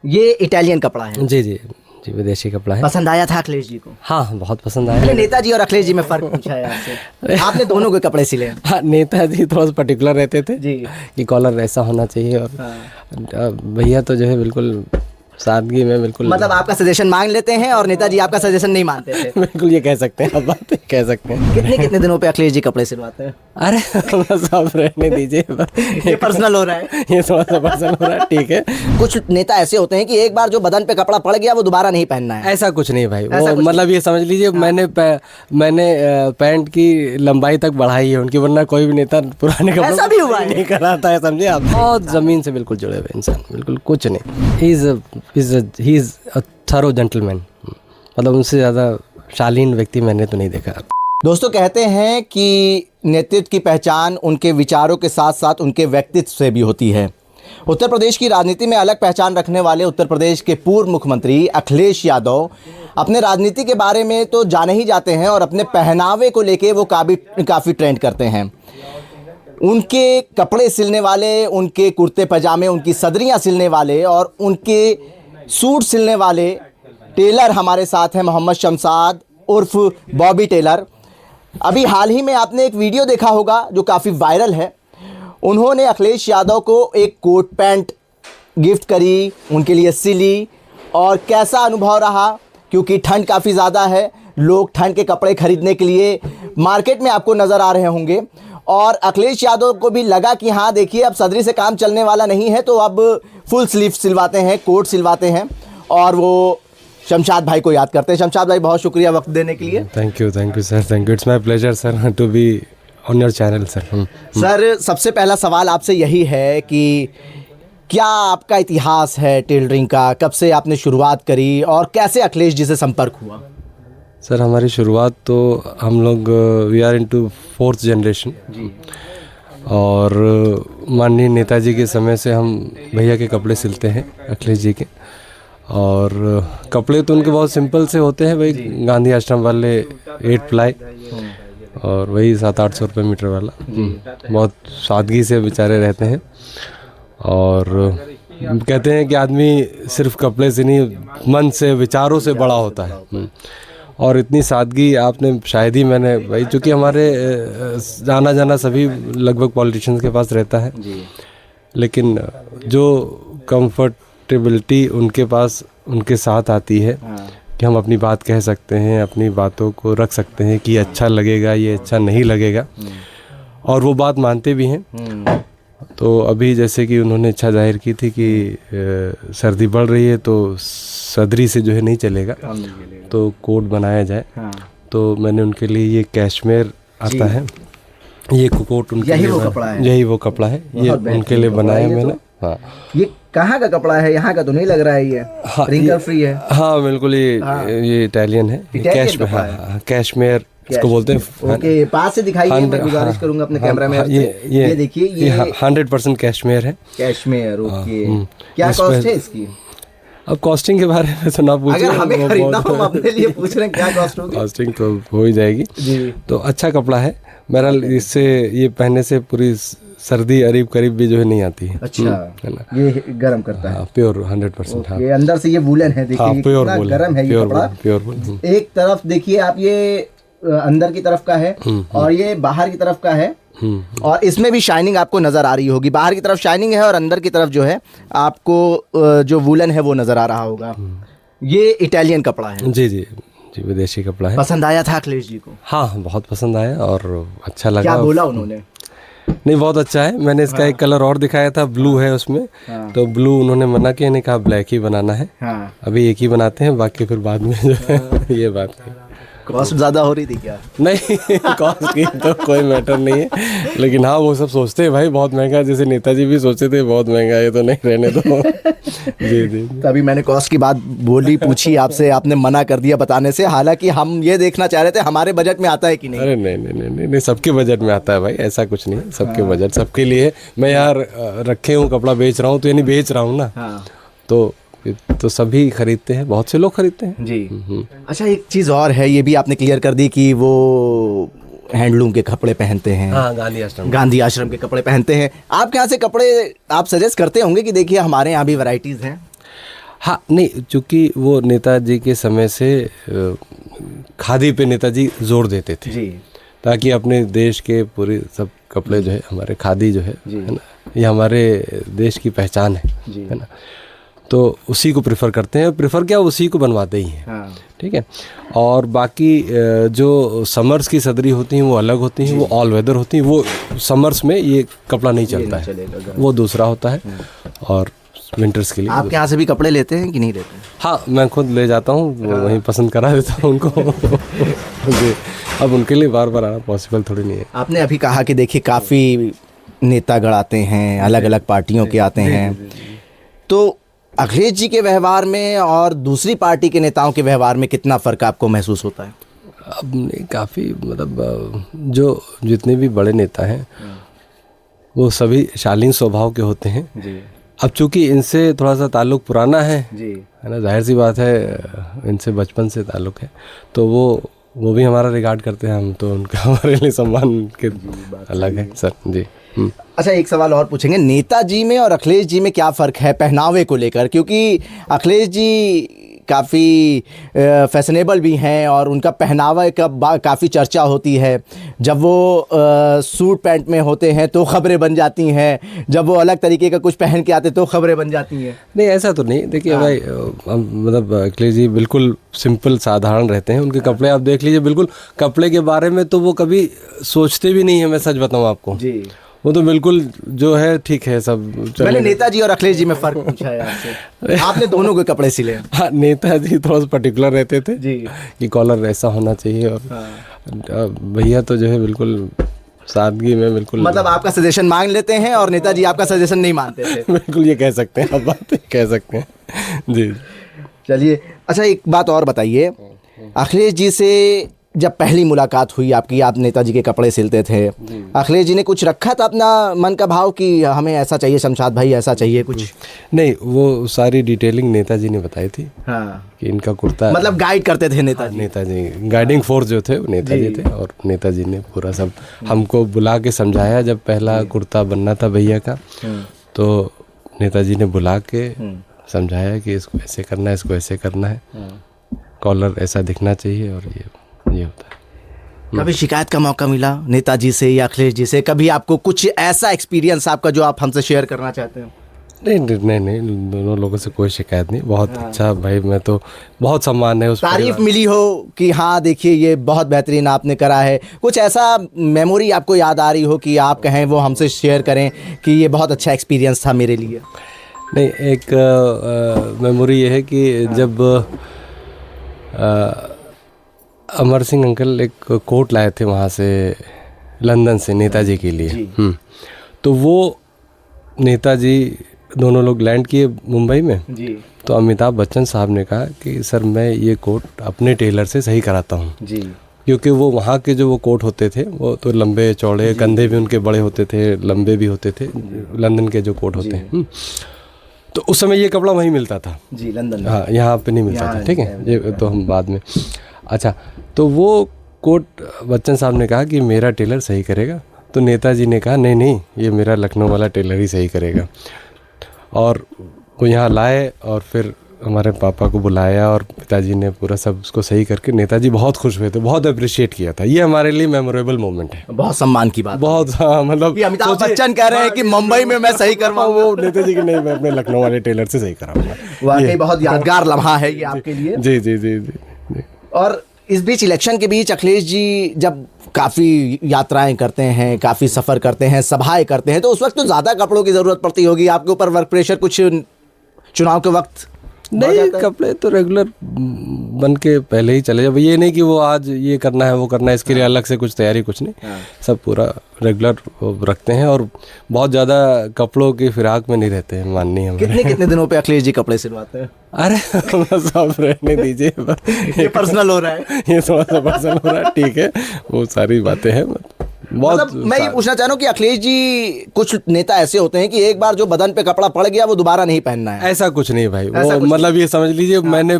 ये इटालियन कपड़ा है। जी जी जी, विदेशी कपड़ा है। पसंद आया था अखिलेश जी को? हाँ, बहुत पसंद आया। मैंने नेताजी और अखिलेश जी में फर्क पूछा है आपसे। आपने दोनों के कपड़े सिले हैं। हाँ, नेताजी थोड़ा सा पर्टिकुलर रहते थे जी कि कॉलर ऐसा होना चाहिए, और हाँ। भैया तो जो है बिल्कुल सादगी में बिल्कुल मतलब आपका सजेशन मांग लेते हैं और नेताजी आपका सजेशन नहीं मानते थे। बिल्कुल ये कह सकते हैं, आप बात कह सकते हैं। कितने कितने दिनों पे अखिलेश जी कपड़े सिलवाते हैं? अरे बस आप रहने दीजिए, ये पर्सनल हो रहा है। ये थोड़ा सा पर्सनल हो रहा है, ठीक है। कुछ नेता ऐसे होते हैं कि एक बार जो बदन पे कपड़ा पड़ गया वो दोबारा नहीं पहनना है। ऐसा कुछ नहीं भाई, ऐसा वो कुछ मतलब ये समझ लीजिए मैंने पैंट की लंबाई तक बढ़ाई है उनकी, वरना कोई भी नेता पुराने कपड़े ऐसा भी हुआ है? नहीं कराता है, समझे आप। बहुत जमीन से बिल्कुल जुड़े हुए इंसान, बिल्कुल कुछ नहीं। He is a thorough gentleman, मतलब उनसे ज़्यादा शालीन व्यक्ति मैंने तो नहीं देखा। दोस्तों, कहते हैं कि नेतृत्व की पहचान उनके विचारों के साथ साथ उनके व्यक्तित्व से भी होती है। उत्तर प्रदेश की राजनीति में अलग पहचान रखने वाले उत्तर प्रदेश के पूर्व मुख्यमंत्री अखिलेश यादव अपने राजनीति के बारे में तो जाने ही जाते हैं और अपने पहनावे को लेके वो काफ़ी ट्रेंड करते हैं। उनके कपड़े सिलने वाले, उनके कुर्ते पजामे, उनकी सदरियाँ सिलने वाले और उनके सूट सिलने वाले टेलर हमारे साथ हैं, मोहम्मद शमशाद उर्फ बॉबी टेलर। अभी हाल ही में आपने एक वीडियो देखा होगा जो काफ़ी वायरल है। उन्होंने अखिलेश यादव को एक कोट पैंट गिफ्ट करी, उनके लिए सिली, और कैसा अनुभव रहा, क्योंकि ठंड काफ़ी ज़्यादा है, लोग ठंड के कपड़े खरीदने के लिए मार्केट में आपको नज़र आ रहे होंगे। और अखिलेश यादव को भी लगा कि हाँ देखिए, अब सदरी से काम चलने वाला नहीं है, तो अब फुल स्लीव सिलवाते हैं, कोट सिलवाते हैं, और वो शमशाद भाई को याद करते हैं। शमशाद भाई, बहुत शुक्रिया वक्त देने के लिए। Thank you sir, thank you. It's my pleasure sir to be on your channel sir. Sir, सबसे पहला सवाल आपसे यही है कि क्या आपका इतिहास है टेलरिंग का? कब से आपने शुरुआत करी और कैसे अखिलेश जी से संपर्क हुआ? सर, हमारी शुरुआत तो हम लोग we are into 4th generation, और माननीय नेताजी के समय से हम भैया के कपड़े सिलते हैं, अखिलेश जी के। और कपड़े तो उनके बहुत सिंपल से होते हैं, वही गांधी आश्रम वाले 8 प्लाई और वही 700-800 रुपये मीटर वाला। बहुत सादगी से बेचारे रहते हैं, और कहते हैं कि आदमी सिर्फ कपड़े से नहीं, मन से, विचारों से बड़ा होता है। और इतनी सादगी आपने शायद ही मैंने भाई, चूँकि हमारे जाना जाना सभी लगभग पॉलिटिशियंस के पास रहता है, लेकिन जो कंफर्टेबिलिटी उनके पास उनके साथ आती है कि हम अपनी बात कह सकते हैं, अपनी बातों को रख सकते हैं कि अच्छा लगेगा, ये अच्छा नहीं लगेगा, और वो बात मानते भी हैं। तो अभी जैसे कि उन्होंने इच्छा जाहिर की थी कि सर्दी बढ़ रही है तो सदरी से जो है नहीं चलेगा, तो कोट बनाया जाए। तो मैंने उनके लिए ये कैशमेर आता है, ये कोट उनके यही लिए वो कपड़ा है। यही वो कपड़ा है, ये उनके लिए बनाया मैंने। हाँ, ये कहाँ का कपड़ा है? यहाँ का तो नहीं लग रहा है। ये रिंकल फ्री है। हाँ बिल्कुल, ये इटालियन है, कैशमेर इसको बोलते हैं। ओके, पास से दिखाइए, मैं गुजारिश करूंगा अपने कैमरा में। ये देखिए, ये 100% कैशमेर है। कैशमेर, ओके। क्या कॉस्ट है इसकी? अब कॉस्टिंग के बारे में तो ना पूछिए, अगर हमें खरीदना हो, हम अपने लिए पूछ रहे हैं, क्या कॉस्ट होगी? कॉस्टिंग तो हो ही जाएगी जी। तो अच्छा कपड़ा है। बहरहाल इससे ये पहनने से पूरी सर्दी अरीब करीब भी जो है नहीं आती है। अच्छा, है ना? ये गर्म करता है। प्योर 100%। हाँ, ये अंदर से ये वूलन है, देखिए प्योर कितना गर्म है ये कपड़ा। प्योर। एक तरफ देखिए आप, ये अंदर की तरफ का है और ये बाहर की तरफ का है, और इसमें भी शाइनिंग आपको नज़र आ रही होगी। बाहर की तरफ शाइनिंग है और अंदर की तरफ जो है आपको जो वूलन है वो नज़र आ रहा होगा। ये इटालियन कपड़ा है। जी जी जी, विदेशी कपड़ा है। पसंद आया था अखिलेश जी को? हाँ, बहुत पसंद आया और अच्छा लगा। क्या बोला उन्होंने? नहीं, बहुत अच्छा है। मैंने इसका एक कलर और दिखाया था, ब्लू है उसमें, तो ब्लू उन्होंने मना किया, नहीं कहा ब्लैक ही बनाना है। अभी एक ही बनाते हैं, बाकी फिर बाद में जो है ये बात है। कॉस्ट ज़्यादा हो रही थी क्या? नहीं, कॉस्ट की तो कोई मैटर नहीं है, लेकिन हाँ वो सब सोचते हैं भाई बहुत महंगा, जैसे नेताजी भी सोचते थे बहुत महंगा है, तो नहीं रहने दो। जी जी। तभी मैंने कॉस्ट की बात पूछी आपसे, आपने मना कर दिया बताने से। हालांकि हम ये देखना चाह रहे थे हमारे बजट में आता है कि नहीं। अरे नहीं, सबके बजट में आता है भाई, ऐसा कुछ नहीं है। सबके बजट सबके लिए। मैं यार रखे हूँ, कपड़ा बेच रहा हूँ, तो यानी बेच रहा हूँ ना, तो सभी खरीदते हैं, बहुत से लोग खरीदते हैं जी। अच्छा, एक चीज़ और है, ये भी आपने क्लियर कर दी कि वो हैंडलूम के कपड़े पहनते हैं। हाँ, गांधी आश्रम के कपड़े पहनते हैं। आपके यहाँ से कपड़े आप सजेस्ट करते होंगे कि देखिए हमारे यहाँ भी वैरायटीज़ हैं? हाँ नहीं, चूँकि वो नेताजी के समय से खादी पे नेताजी जोर देते थे जी ताकि अपने देश के पूरे सब कपड़े जो है हमारे खादी जो है ना, ये हमारे देश की पहचान है ना, तो उसी को प्रेफर करते हैं। प्रेफर क्या, उसी को बनवाते ही हैं। हाँ। ठीक है। और बाकी जो समर्स की सदरी होती हैं वो अलग होती हैं, वो ऑल वेदर होती हैं, वो समर्स में ये कपड़ा नहीं चलता है, वो दूसरा होता है। और विंटर्स के लिए आपके यहाँ से भी कपड़े लेते हैं कि नहीं लेते हैं? हाँ, मैं खुद ले जाता हूँ, वहीं पसंद करा देता हूँ उनको। जी, अब उनके लिए बार बार आना पॉसिबल थोड़ी नहीं है। आपने अभी कहा कि देखिए काफ़ी नेतागण आते हैं, अलग अलग पार्टियों के आते हैं, तो अखिलेश जी के व्यवहार में और दूसरी पार्टी के नेताओं के व्यवहार में कितना फ़र्क आपको महसूस होता है? अब नहीं, काफ़ी मतलब जो जितने भी बड़े नेता हैं वो सभी शालीन स्वभाव के होते हैं जी। अब चूंकि इनसे थोड़ा सा ताल्लुक़ पुराना है ना, जाहिर सी बात है, इनसे बचपन से ताल्लुक़ है, तो वो भी हमारा रिगार्ड करते हैं, हम तो उनका हमारे लिए सम्मान के अलग है सर जी। अच्छा, एक सवाल और पूछेंगे, नेताजी में और अखिलेश जी में क्या फ़र्क है पहनावे को लेकर? क्योंकि अखिलेश जी काफ़ी फैशनेबल भी हैं और उनका पहनावा का काफ़ी चर्चा होती है। जब वो सूट पैंट में होते हैं तो ख़बरें बन जाती हैं, जब वो अलग तरीके का कुछ पहन के आते तो ख़बरें बन जाती हैं। नहीं, ऐसा तो नहीं। देखिए भाई, मतलब अखिलेश जी बिल्कुल सिंपल साधारण रहते हैं। उनके कपड़े आप देख लीजिए, बिल्कुल कपड़े के बारे में तो वो कभी सोचते भी नहीं है, मैं सच बताऊँ आपको जी। वो तो बिल्कुल जो है ठीक है सब। मैंने नेताजी और अखिलेश जी में फ़र्क पूछा है आपसे। आपने दोनों के कपड़े सिले? हाँ, नेताजी थोड़ा सा पर्टिकुलर रहते थे जी कि कॉलर ऐसा होना चाहिए, और भैया तो जो है बिल्कुल सादगी में बिल्कुल, मतलब आपका सजेशन मांग लेते हैं और नेताजी आपका सजेशन नहीं मानते थे। बिल्कुल ये कह सकते हैं, आप बात कह सकते हैं जी। चलिए, अच्छा एक बात और बताइए, अखिलेश जी से जब पहली मुलाकात हुई आपकी, आप नेताजी के कपड़े सिलते थे, अखिलेश जी ने कुछ रखा था अपना मन का भाव कि हमें ऐसा चाहिए शमशाद भाई, ऐसा चाहिए कुछ? नहीं, वो सारी डिटेलिंग नेताजी ने बताई थी। हाँ। कि इनका कुर्ता, मतलब गाइड करते थे नेताजी? नेताजी गाइडिंग फोर्स जो थे वो नेताजी थे, और नेताजी ने पूरा सब हमको बुला के समझाया। जब पहला कुर्ता बनना था भैया का, तो नेताजी ने बुला के समझाया कि इसको ऐसे करना है, इसको ऐसे करना है, कॉलर ऐसा दिखना चाहिए, और ये होता है। कभी शिकायत का मौका मिला नेताजी से या अखिलेश जी से? कभी आपको कुछ ऐसा एक्सपीरियंस आपका जो आप हमसे शेयर करना चाहते हो? नहीं, दोनों लोगों से कोई शिकायत नहीं। बहुत अच्छा भाई, मैं तो बहुत सम्मान है उस तारीफ मिली हो कि हाँ देखिए ये बहुत बेहतरीन आपने करा है, कुछ ऐसा मेमोरी आपको याद आ रही हो कि आप कहें वो हमसे शेयर करें कि ये बहुत अच्छा एक्सपीरियंस था मेरे लिए? नहीं, एक मेमोरी ये है कि जब अमर सिंह अंकल एक कोट लाए थे वहाँ से लंदन से नेताजी के लिए, तो वो नेताजी दोनों लोग लैंड किए मुंबई में जी। तो अमिताभ बच्चन साहब ने कहा कि सर मैं ये कोट अपने टेलर से सही कराता हूँ जी, क्योंकि वो वहाँ के जो वो कोट होते थे वो तो लंबे चौड़े, कंधे भी उनके बड़े होते थे, लंबे भी होते थे, लंदन के जो कोट होते हैं। तो उस समय ये कपड़ा वहीं मिलता था जी, लंदन में। हाँ, यहाँ पे नहीं मिलता था। ठीक है, ये तो हम बाद में। अच्छा, तो वो कोट बच्चन साहब ने कहा कि मेरा टेलर सही करेगा, तो नेताजी ने कहा नहीं, ये मेरा लखनऊ वाला टेलर ही सही करेगा, और वो यहाँ लाए और फिर हमारे पापा को बुलाया और पिताजी ने पूरा सब उसको सही करके, नेताजी बहुत खुश हुए थे, बहुत अप्रिशिएट किया था। ये हमारे लिए मेमोरेबल मोमेंट है, बहुत सम्मान की बात, बहुत। हाँ, मतलब अमिताभ बच्चन कह रहे हैं कि मुंबई में मैं सही करवाऊंगा, वो नेताजी की नहीं, मैं अपने लखनऊ वाले टेलर से सही कराऊंगा। वाकई बहुत यादगार लम्हा है ये आपके लिए। जी जी जी जी। और इस बीच, इलेक्शन के बीच अखिलेश जी जब काफ़ी यात्राएं करते हैं, काफ़ी सफ़र करते हैं, सभाएं करते हैं, तो उस वक्त तो ज़्यादा कपड़ों की ज़रूरत पड़ती होगी आपके ऊपर, वर्क प्रेशर कुछ चुनाव के वक्त? नहीं, कपड़े तो रेगुलर बन के पहले ही चले जाओ। ये नहीं कि वो आज ये करना है वो करना है, इसके लिए अलग से कुछ तैयारी कुछ नहीं, सब पूरा रेगुलर रखते हैं, और बहुत ज़्यादा कपड़ों की फिराक में नहीं रहते हैं, माननीय हम। कितने दिनों पे अखिलेश जी कपड़े सिलवाते हैं? अरे सब रहने दीजिए, ये पर्सनल हो रहा है, ये थोड़ा सा पर्सनल हो रहा है, ठीक है, वो सारी बातें हैं। मतलब मैं ये पूछना चाह रहा हूँ कि अखिलेश जी, कुछ नेता ऐसे होते हैं कि एक बार जो बदन पे कपड़ा पड़ गया वो दोबारा नहीं पहनना है। ऐसा कुछ नहीं भाई, वो मतलब ये समझ लीजिए, मैंने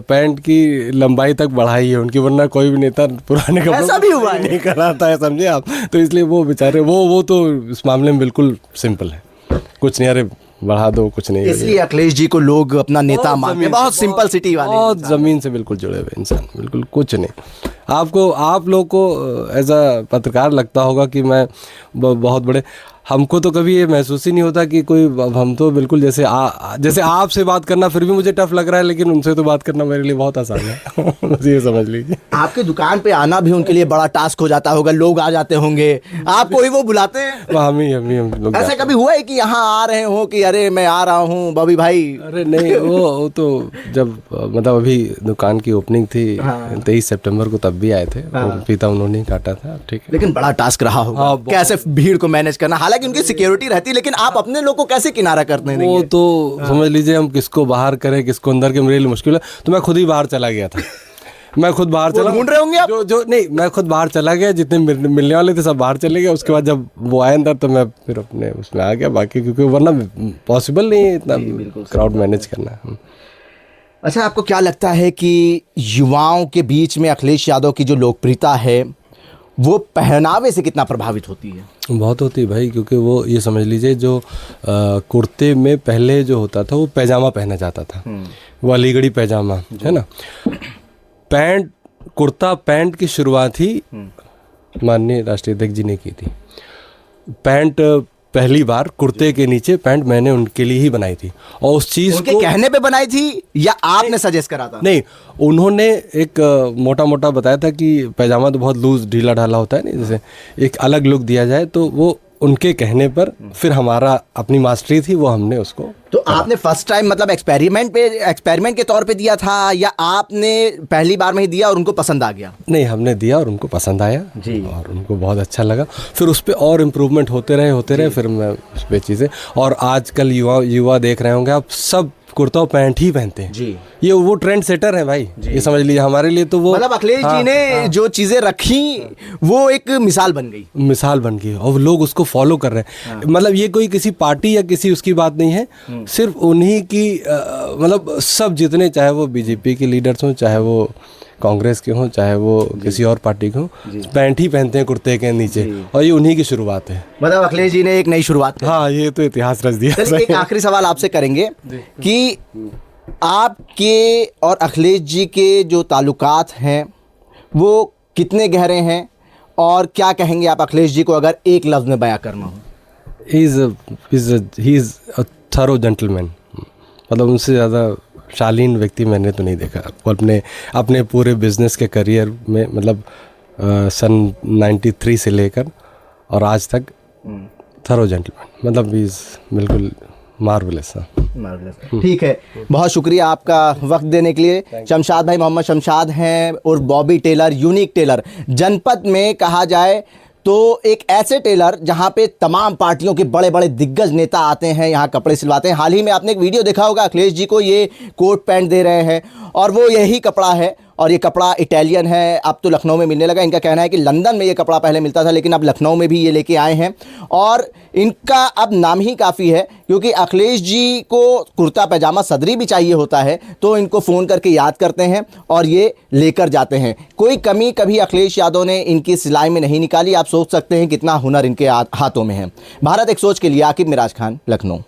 पैंट की लंबाई तक बढ़ाई है उनकी, वरना कोई भी नेता पुराने कपड़ों ऐसा भी हुआ है? नहीं कराता है, समझे आप। तो इसलिए वो बेचारे वो तो इस मामले में बिल्कुल सिंपल है, कुछ नहीं। अरे बढ़ा दो, कुछ नहीं। इसलिए अखिलेश जी को लोग अपना नेता बहुत मानते हैं, जमीन बहुत से, सिंपल सिटी वाले बहुत इंसान। ज़मीन से बिल्कुल जुड़े हुए इंसान, बिल्कुल कुछ नहीं। आपको, आप लोग को एज अ पत्रकार लगता होगा कि मैं बहुत बड़े, हमको तो कभी ये महसूस ही नहीं होता कि कोई, हम तो बिल्कुल जैसे जैसे आपसे बात करना फिर भी मुझे टफ लग रहा है, लेकिन उनसे तो बात करना मेरे लिए बहुत आसान है। बस ये समझ लीजिए। आपके दुकान पे आना भी उनके लिए बड़ा टास्क हो जाता होगा, लोग आ जाते होंगे, आपको ही वो बुलाते हैं? हम लोग ऐसा कभी हुआ है कि यहाँ आ रहे हो कि अरे मैं आ रहा हूँ बॉबी भाई? अरे नहीं, वो तो जब मतलब अभी दुकान की ओपनिंग थी 23 सितंबर को, तब भी आए थे। पीता उन्होंने ही काटा था, ठीक है। लेकिन बड़ा टास्क रहा होगा। हाँ, कैसे भीड़ को मैनेज करना, हालांकि उनकी सिक्योरिटी रहती है, लेकिन आप अपने लोग को कैसे किनारा करते हैं? वो तो समझ लीजिए, हम किसको बाहर करें किसको अंदर के, मेरे लिए मुश्किल है। तो मैं खुद ही बाहर चला गया था। मैं खुद बाहर चला, ढूंढ रहे होंगे आप? जो नहीं, मैं खुद बाहर चला गया, जितने मिलने वाले थे सब बाहर चले गए। उसके बाद जब वो आए अंदर तो मैं फिर अपने उसमें आ गया, बाकी क्योंकि वरना पॉसिबल नहीं है इतना क्राउड मैनेज करना। अच्छा, आपको क्या लगता है कि युवाओं के बीच में अखिलेश यादव की जो लोकप्रियता है वो पहनावे से कितना प्रभावित होती है? बहुत होती है भाई, क्योंकि वो ये समझ लीजिए, जो कुर्ते में पहले जो होता था वो पैजामा पहना जाता था, वो अलीगढ़ी पैजामा है ना। पैंट, कुर्ता पैंट की शुरुआत ही माननीय राष्ट्रीय अध्यक्ष जी ने की थी। पैंट पहली बार कुर्ते के नीचे पैंट मैंने उनके लिए ही बनाई थी, और उस चीज़ उनके को कहने पे बनाई थी या आपने सजेस्ट करा था? नहीं, उन्होंने एक मोटा मोटा बताया था कि पैजामा तो बहुत लूज ढीला ढाला होता है, नहीं, जैसे एक अलग लुक दिया जाए, तो वो उनके कहने पर फिर हमारा अपनी मास्टरी थी, वो हमने उसको। तो आपने फर्स्ट टाइम मतलब एक्सपेरिमेंट के तौर पे दिया था, या आपने पहली बार में ही दिया और उनको पसंद आ गया? नहीं, हमने दिया और उनको पसंद आया जी, और उनको बहुत अच्छा लगा। फिर उस पर और इम्प्रूवमेंट होते रहे, फिर मैं उस पर चीज़ें, और आजकल युवा देख रहे होंगे आप, सब कुर्ता और पैंट ही पहनते हैं जी। ये वो ट्रेंड सेटर है भाई, ये समझ लीजिए। हमारे लिए तो वो मतलब अखिलेश जी ने जो चीजें रखी वो एक मिसाल बन गई, और लोग उसको फॉलो कर रहे हैं। मतलब ये कोई किसी पार्टी या किसी उसकी बात नहीं है, सिर्फ उन्हीं की मतलब सब जितने, चाहे वो बीजेपी के लीडर्स हों, चाहे वो कांग्रेस के हों, चाहे वो किसी और पार्टी के हों, पैंट ही पहनते हैं कुर्ते के नीचे, और ये उन्हीं की शुरुआत है। मतलब अखिलेश जी ने एक नई शुरुआत की। हाँ, ये तो इतिहास रच दिया। चलिए, एक आखिरी सवाल आपसे करेंगे कि आपके और अखिलेश जी के जो ताल्लुकात हैं वो कितने गहरे हैं, और क्या कहेंगे आप अखिलेश जी को अगर एक लफ्ज़ में बयां करना हो? He is a thorough gentleman. मतलब उनसे ज़्यादा शालीन व्यक्ति मैंने तो नहीं देखा। वो अपने पूरे बिजनेस के करियर में, मतलब सन 93 से लेकर और आज तक थरो जेंटलमैन, मतलब इज़ बिल्कुल मार्वलेस। ठीक है, बहुत शुक्रिया आपका वक्त देने के लिए। शमशाद भाई, मोहम्मद शमशाद हैं और बॉबी टेलर, यूनिक टेलर। जनपद में कहा जाए तो एक ऐसे टेलर जहां पे तमाम पार्टियों के बड़े बड़े दिग्गज नेता आते हैं, यहाँ कपड़े सिलवाते हैं। हाल ही में आपने एक वीडियो देखा होगा, अखिलेश जी को ये कोट पैंट दे रहे हैं और वो यही कपड़ा है, और ये कपड़ा इटालियन है, अब तो लखनऊ में मिलने लगा। इनका कहना है कि लंदन में ये कपड़ा पहले मिलता था, लेकिन अब लखनऊ में भी ये लेके आए हैं, और इनका अब नाम ही काफ़ी है, क्योंकि अखिलेश जी को कुर्ता पैजामा सदरी भी चाहिए होता है, तो इनको फ़ोन करके याद करते हैं और ये लेकर जाते हैं। कोई कमी कभी अखिलेश यादव ने इनकी सिलाई में नहीं निकाली। आप सोच सकते हैं कितना हुनर इनके हाथों में है। भारत एक सोच के लिए आकिब मिराज खान, लखनऊ।